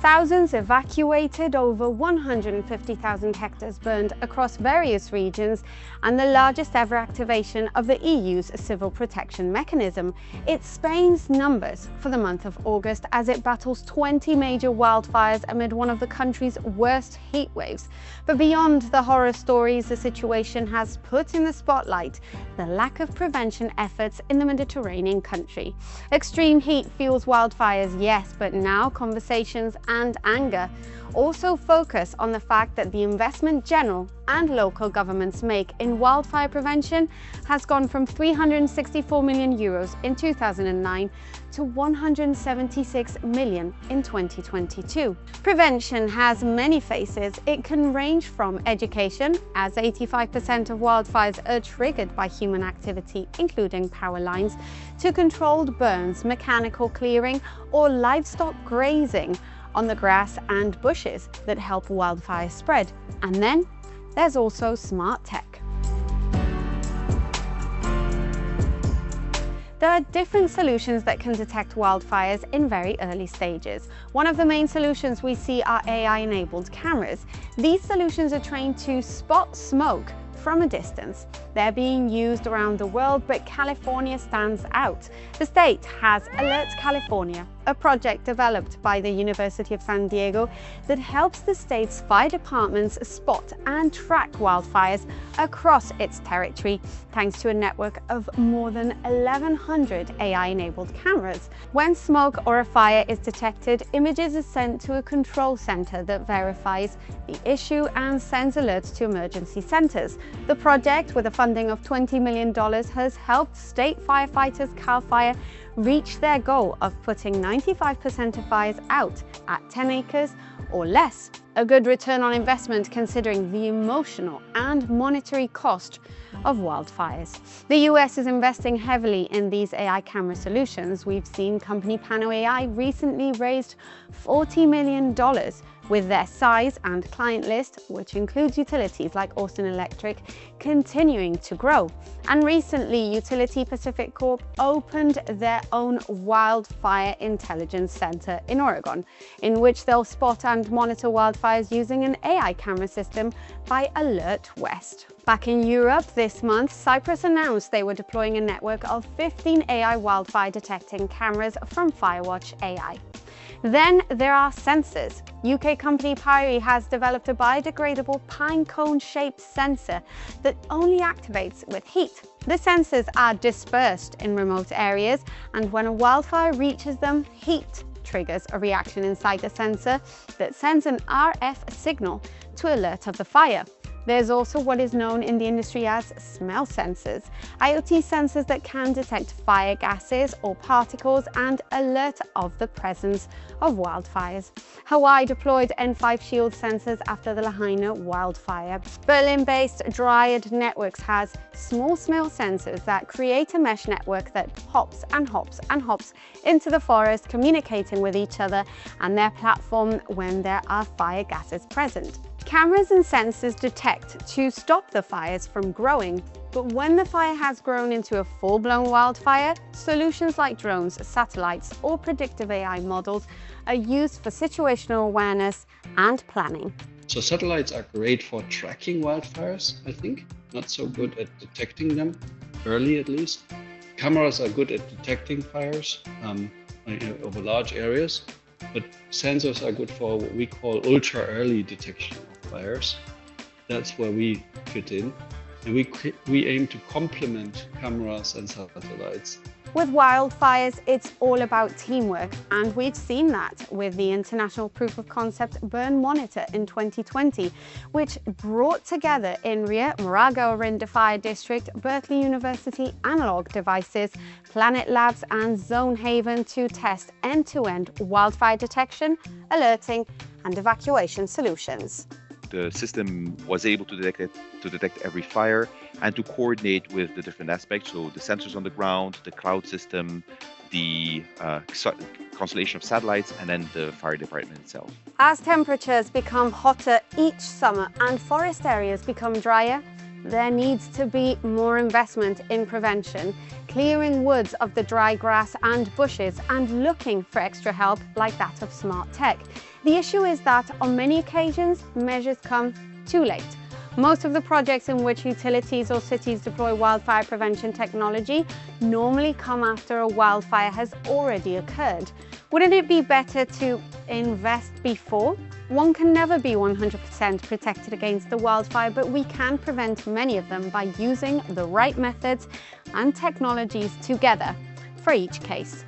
thousands evacuated, over 150,000 hectares burned across various regions, and the largest ever activation of the EU's civil protection mechanism. It's Spain's numbers for the month of August as it battles 20 major wildfires amid one of the country's worst heat waves. But beyond the horror stories, the situation has put in the spotlight the lack of prevention efforts in the Mediterranean country. Extreme heat fuels wildfires, yes, but now conversations and anger also focus on the fact that the investment general and local governments make in wildfire prevention has gone from 364 million euros in 2009 to 176 million in 2022. Prevention has many faces. It can range from education, as 85% of wildfires are triggered by human activity, including power lines, to controlled burns, mechanical clearing, or livestock grazing on the grass and bushes that help wildfire spread. And then there's also smart tech. There are different solutions that can detect wildfires in very early stages. One of the main solutions we see are AI-enabled cameras. These solutions are trained to spot smoke from a distance. They're being used around the world, but California stands out. The state has Alert California, a project developed by the University of San Diego that helps the state's fire departments spot and track wildfires across its territory, thanks to a network of more than 1,100 AI-enabled cameras. When smoke or a fire is detected, images are sent to a control center that verifies the issue and sends alerts to emergency centers. The project, with a funding of $20 million, has helped state firefighters CAL FIRE reach their goal of putting 95% of fires out at 10 acres or less. A good return on investment considering the emotional and monetary cost of wildfires. The US is investing heavily in these AI camera solutions. We've seen company Pano AI recently raised $40 million, with their size and client list, which includes utilities like Austin Electric, continuing to grow. And recently, Utility Pacific Corp opened their own Wildfire Intelligence Center in Oregon, in which they'll spot and monitor wildfires using an AI camera system by Alert West. Back in Europe this month, Cyprus announced they were deploying a network of 15 AI wildfire detecting cameras from Firewatch AI. Then there are sensors. UK company Pyre has developed a biodegradable pine cone-shaped sensor that only activates with heat. The sensors are dispersed in remote areas, and when a wildfire reaches them, heat triggers a reaction inside the sensor that sends an RF signal to alert of the fire. There's also what is known in the industry as smell sensors, IoT sensors that can detect fire gases or particles and alert of the presence of wildfires. Hawaii deployed N5 Shield sensors after the Lahaina wildfire. Berlin-based Dryad Networks has small smell sensors that create a mesh network that hops and hops and hops into the forest, communicating with each other and their platform when there are fire gases present. Cameras and sensors detect to stop the fires from growing, but when the fire has grown into a full-blown wildfire, solutions like drones, satellites, or predictive AI models are used for situational awareness and planning. So satellites are great for tracking wildfires, I think. Not so good at detecting them, early at least. Cameras are good at detecting fires over large areas, but sensors are good for what we call ultra-early detection of fires. That's where we fit in. And we aim to complement cameras and satellites. With wildfires, it's all about teamwork, and we've seen that with the international proof of concept Burn Monitor in 2020, which brought together Inria, Moraga Orinda Fire District, Berkeley University Analog Devices, Planet Labs and Zone Haven to test end-to-end wildfire detection, alerting and evacuation solutions. The system was able to detect every fire and to coordinate with the different aspects, so the sensors on the ground, the cloud system, the constellation of satellites, and then the fire department itself. As temperatures become hotter each summer and forest areas become drier, there needs to be more investment in prevention, clearing woods of the dry grass and bushes, and looking for extra help like that of smart tech. The issue is that on many occasions, measures come too late. Most of the projects in which utilities or cities deploy wildfire prevention technology normally come after a wildfire has already occurred. Wouldn't it be better to invest before? One can never be 100% protected against a wildfire, but we can prevent many of them by using the right methods and technologies together for each case.